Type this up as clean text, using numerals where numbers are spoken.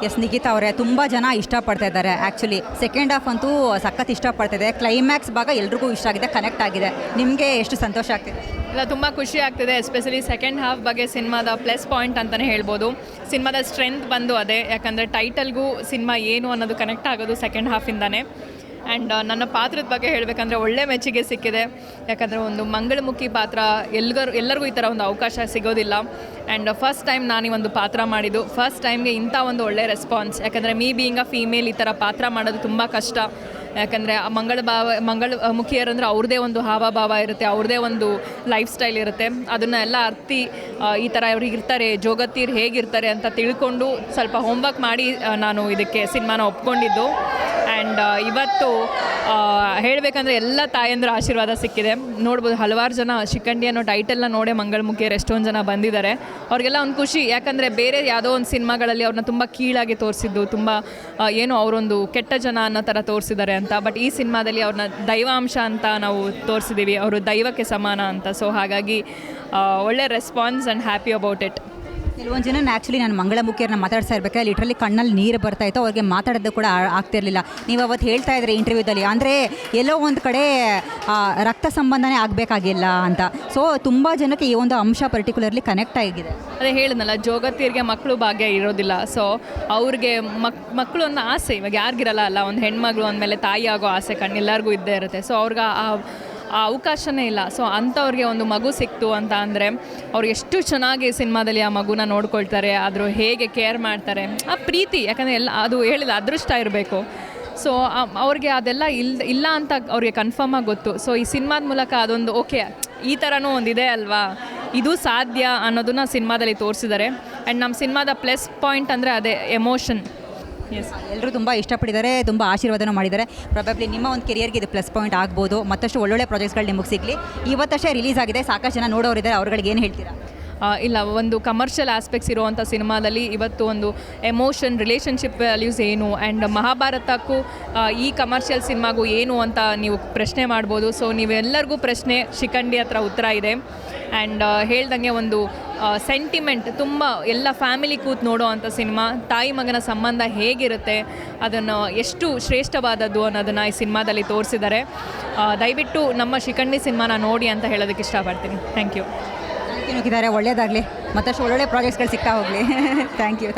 S Nikhita ಅವರೇ, ತುಂಬ ಜನ ಇಷ್ಟಪಡ್ತಾ ಇದ್ದಾರೆ. ಆ್ಯಕ್ಚುಲಿ ಸೆಕೆಂಡ್ ಹಾಫ್ ಅಂತೂ ಸಖತ್ ಇಷ್ಟಪಡ್ತಿದೆ. ಕ್ಲೈಮ್ಯಾಕ್ಸ್ ಭಾಗ ಎಲ್ರಿಗೂ ಇಷ್ಟ ಆಗಿದೆ, ಕನೆಕ್ಟ್ ಆಗಿದೆ. ನಿಮಗೆ ಎಷ್ಟು ಸಂತೋಷ ಆಗ್ತಿದೆ? ಇಲ್ಲ, ತುಂಬ ಖುಷಿ ಆಗ್ತಿದೆ. ಎಸ್ಪೆಷಲಿ ಸೆಕೆಂಡ್ ಹಾಫ್ ಬಗ್ಗೆ ಸಿನಿಮಾದ ಪ್ಲಸ್ ಪಾಯಿಂಟ್ ಅಂತಲೇ ಹೇಳ್ಬೋದು. ಸಿನಿಮಾದ ಸ್ಟ್ರೆಂತ್ ಬಂದು ಅದೇ, ಯಾಕಂದರೆ ಟೈಟಲ್ಗೂ ಸಿನಿಮಾ ಏನು ಅನ್ನೋದು ಕನೆಕ್ಟ್ ಆಗೋದು ಸೆಕೆಂಡ್ ಹಾಫಿಂದಾನೆ. ಆ್ಯಂಡ್ ನನ್ನ ಪಾತ್ರದ ಬಗ್ಗೆ ಹೇಳಬೇಕಂದ್ರೆ ಒಳ್ಳೆ ಮೆಚ್ಚುಗೆ ಸಿಕ್ಕಿದೆ. ಯಾಕಂದರೆ ಒಂದು ಮಂಗಳಮುಖಿ ಪಾತ್ರ ಎಲ್ಲರಿಗೂ ಈ ಥರ ಒಂದು ಅವಕಾಶ ಸಿಗೋದಿಲ್ಲ. ಆ್ಯಂಡ್ ಫಸ್ಟ್ ಟೈಮ್ ನಾನು ಈ ಒಂದು ಪಾತ್ರ ಮಾಡಿದ್ದು, ಫಸ್ಟ್ ಟೈಮ್ಗೆ ಇಂಥ ಒಂದು ಒಳ್ಳೆ ರೆಸ್ಪಾನ್ಸ್. ಯಾಕಂದರೆ ಬೀಯಿಂಗ್ ಅ ಫೀಮೇಲ್ ಈ ಥರ ಪಾತ್ರ ಮಾಡೋದು ತುಂಬ ಕಷ್ಟ. ಯಾಕಂದರೆ ಮಂಗಳಮುಖಿಯರಂದ್ರೆ ಅವ್ರದ್ದೇ ಒಂದು ಹಾವಭಾವ ಇರುತ್ತೆ, ಅವ್ರದ್ದೇ ಒಂದು ಲೈಫ್ ಸ್ಟೈಲ್ ಇರುತ್ತೆ. ಅದನ್ನೆಲ್ಲ ಅರ್ತಿ ಈ ಥರ ಅವ್ರಿಗೆ ಇರ್ತಾರೆ, ಜೋಗತೀರು ಹೇಗಿರ್ತಾರೆ ಅಂತ ತಿಳ್ಕೊಂಡು ಸ್ವಲ್ಪ ಹೋಮ್ವರ್ಕ್ ಮಾಡಿ ನಾನು ಇದಕ್ಕೆ ಸಿನಿಮಾನ ಒಪ್ಕೊಂಡಿದ್ದು. ಆ್ಯಂಡ್ ಇವತ್ತು ಹೇಳಬೇಕಂದ್ರೆ ಎಲ್ಲ ತಾಯಂದ್ರ ಆಶೀರ್ವಾದ ಸಿಕ್ಕಿದೆ. ನೋಡ್ಬೋದು, ಹಲವಾರು ಜನ ಶಿಖಂಡಿ ಅನ್ನೋ ಟೈಟಲ್ನ ನೋಡೇ ಮಂಗಳಮುಖಿಯರು ಎಷ್ಟೊಂದು ಜನ ಬಂದಿದ್ದಾರೆ. ಅವ್ರಿಗೆಲ್ಲ ಒಂದು ಖುಷಿ. ಯಾಕಂದರೆ ಬೇರೆ ಯಾವುದೋ ಒಂದು ಸಿನಿಮಾಗಳಲ್ಲಿ ಅವ್ರನ್ನ ತುಂಬ ಕೀಳಾಗಿ ತೋರಿಸಿದ್ದು, ತುಂಬ ಏನೋ ಅವರೊಂದು ಕೆಟ್ಟ ಜನ ಅನ್ನೋ ಥರ ತೋರಿಸಿದ್ದಾರೆ ಅಂತ. ಬಟ್ ಈ ಸಿನಿಮಾದಲ್ಲಿ ಅವ್ರನ್ನ ದೈವಾಂಶ ಅಂತ ನಾವು ತೋರಿಸಿದ್ದೀವಿ, ಅವರು ದೈವಕ್ಕೆ ಸಮಾನ ಅಂತ. ಸೊ ಹಾಗಾಗಿ ಒಳ್ಳೆ response and happy about it. ಕೆಲವೊಂದು ಜನ ಆ್ಯಕ್ಚುಲಿ ನಾನು ಮಂಗಳಮುಖಿಯರನ್ನ ಮಾತಾಡ್ತಾ ಇರಬೇಕಾದ್ರೆ ಲಿಟ್ರಲಿ ಕಣ್ಣಲ್ಲಿ ನೀರು ಬರ್ತಾ ಇತ್ತು, ಅವ್ರಿಗೆ ಮಾತಾಡೋದು ಕೂಡ ಆಗ್ತಿರಲಿಲ್ಲ. ನೀವು ಅವತ್ತು ಹೇಳ್ತಾ ಇದ್ರಿ ಇಂಟರ್ವ್ಯೂದಲ್ಲಿ, ಅಂದರೆ ಎಲ್ಲೋ ಒಂದು ಕಡೆ ರಕ್ತ ಸಂಬಂಧನೇ ಆಗಬೇಕಾಗಿಲ್ಲ ಅಂತ. ಸೊ ತುಂಬ ಜನಕ್ಕೆ ಈ ಒಂದು ಅಂಶ ಪರ್ಟಿಕ್ಯುಲರ್ಲಿ ಕನೆಕ್ಟ್ ಆಗಿದೆ. ಅದೇ ಹೇಳಿದ್ನಲ್ಲ, ಜೋಗತೀರಿಗೆ ಮಕ್ಕಳು ಭಾಗ್ಯ ಇರೋದಿಲ್ಲ. ಸೊ ಅವ್ರಿಗೆ ಮಕ್ಕಳು ಅನ್ನೋ ಆಸೆ ಇವಾಗ ಯಾರಿಗಿರಲ್ಲ ಅಲ್ಲ, ಒಂದು ಹೆಣ್ಮಗಳು ಅಂದಮೇಲೆ ತಾಯಿ ಆಗೋ ಆಸೆ ಎಲ್ಲರಿಗೂ ಇದ್ದೇ ಇರುತ್ತೆ. ಸೊ ಅವ್ರಿಗೆ ಆ ಅವಕಾಶನೇ ಇಲ್ಲ. ಸೊ ಅಂಥವ್ರಿಗೆ ಒಂದು ಮಗು ಸಿಕ್ತು ಅಂತ ಅಂದರೆ ಅವ್ರು ಎಷ್ಟು ಚೆನ್ನಾಗಿ ಸಿನಿಮಾದಲ್ಲಿ ಆ ಮಗುನ ನೋಡ್ಕೊಳ್ತಾರೆ, ಆದರೂ ಹೇಗೆ ಕೇರ್ ಮಾಡ್ತಾರೆ, ಆ ಪ್ರೀತಿ. ಯಾಕಂದರೆ ಅದು ಹೇಳಿದ ಅದೃಷ್ಟ ಇರಬೇಕು. ಸೊ ಅವ್ರಿಗೆ ಅದೆಲ್ಲ ಇಲ್ಲ ಅಂತ ಅವ್ರಿಗೆ ಕನ್ಫರ್ಮಾಗಿ ಗೊತ್ತು. ಸೊ ಈ ಸಿನಿಮಾದ ಮೂಲಕ ಅದೊಂದು ಓಕೆ, ಈ ಥರನೂ ಒಂದಿದೆ ಅಲ್ವಾ, ಇದು ಸಾಧ್ಯ ಅನ್ನೋದನ್ನ ಸಿನಿಮಾದಲ್ಲಿ ತೋರಿಸಿದ್ದಾರೆ. ಆ್ಯಂಡ್ ನಮ್ಮ ಸಿನಿಮಾದ ಪ್ಲಸ್ ಪಾಯಿಂಟ್ ಅಂದರೆ ಅದೇ ಎಮೋಷನ್. ಎಸ್, ಎಲ್ಲರೂ ತುಂಬ ಇಷ್ಟಪಟ್ಟಿದ್ದಾರೆ, ತುಂಬ ಆಶೀರ್ವಾದನೂ ಮಾಡಿದ್ದಾರೆ. ಪ್ರಾಬಬ್ಲಿ ನಿಮ್ಮ ಒಂದು ಕೆರಿಯರ್ಗೆ ಇದು ಪ್ಲಸ್ ಪಾಯಿಂಟ್ ಆಗ್ಬೋದು. ಮತ್ತಷ್ಟು ಒಳ್ಳೊಳ್ಳೆ ಪ್ರಾಜೆಕ್ಟ್ಸ್ಗಳು ನಿಮಗೆ ಸಿಗಲಿ. ಇವತ್ತಷ್ಟೇ ರಿಲೀಸ್ ಆಗಿದೆ, ಸಾಕಷ್ಟು ಜನ ನೋಡೋರಿದ್ದಾರೆ, ಅವ್ರಿಗೆ ಏನು ಹೇಳ್ತೀರಾ? ಇಲ್ಲ, ಒಂದು ಕಮರ್ಷಿಯಲ್ ಆಸ್ಪೆಕ್ಟ್ಸ್ ಇರುವಂಥ ಸಿನಿಮಾದಲ್ಲಿ ಇವತ್ತು ಒಂದು ಎಮೋಷನ್, ರಿಲೇಷನ್ಶಿಪ್ ವ್ಯಾಲ್ಯೂಸ್ ಏನು, ಆ್ಯಂಡ್ ಮಹಾಭಾರತಕ್ಕೂ ಈ ಕಮರ್ಷಿಯಲ್ ಸಿನಿಮಾಗೂ ಏನು ಅಂತ ನೀವು ಪ್ರಶ್ನೆ ಮಾಡ್ಬೋದು. ಸೊ ನೀವೆಲ್ಲರಿಗೂ ಪ್ರಶ್ನೆ ಶಿಖಂಡಿ ಹತ್ರ ಉತ್ತರ ಇದೆ. ಆ್ಯಂಡ್ ಹೇಳ್ದಂಗೆ ಒಂದು ಸೆಂಟಿಮೆಂಟ್, ತುಂಬ ಎಲ್ಲ ಫ್ಯಾಮಿಲಿ ಕೂತು ನೋಡೋ ಅಂಥ ಸಿನಿಮಾ. ತಾಯಿ ಮಗನ ಸಂಬಂಧ ಹೇಗಿರುತ್ತೆ, ಅದನ್ನು ಎಷ್ಟು ಶ್ರೇಷ್ಠವಾದದ್ದು ಅನ್ನೋದನ್ನು ಈ ಸಿನಿಮಾದಲ್ಲಿ ತೋರಿಸಿದ್ದಾರೆ. ದಯವಿಟ್ಟು ನಮ್ಮ ಶಿಖಂಡಿ ಸಿನಿಮಾನ ನೋಡಿ ಅಂತ ಹೇಳೋದಕ್ಕೆ ಇಷ್ಟಪಡ್ತೀನಿ. Thank you. ಒಳ್ಳೆಯದಾಗಲಿ, ಮತ್ತಷ್ಟು ಒಳ್ಳೊಳ್ಳೆ ಪ್ರಾಜೆಕ್ಟ್ಸ್ಗಳು ಸಿಗ್ತಾ ಹೋಗಲಿ. Thank you.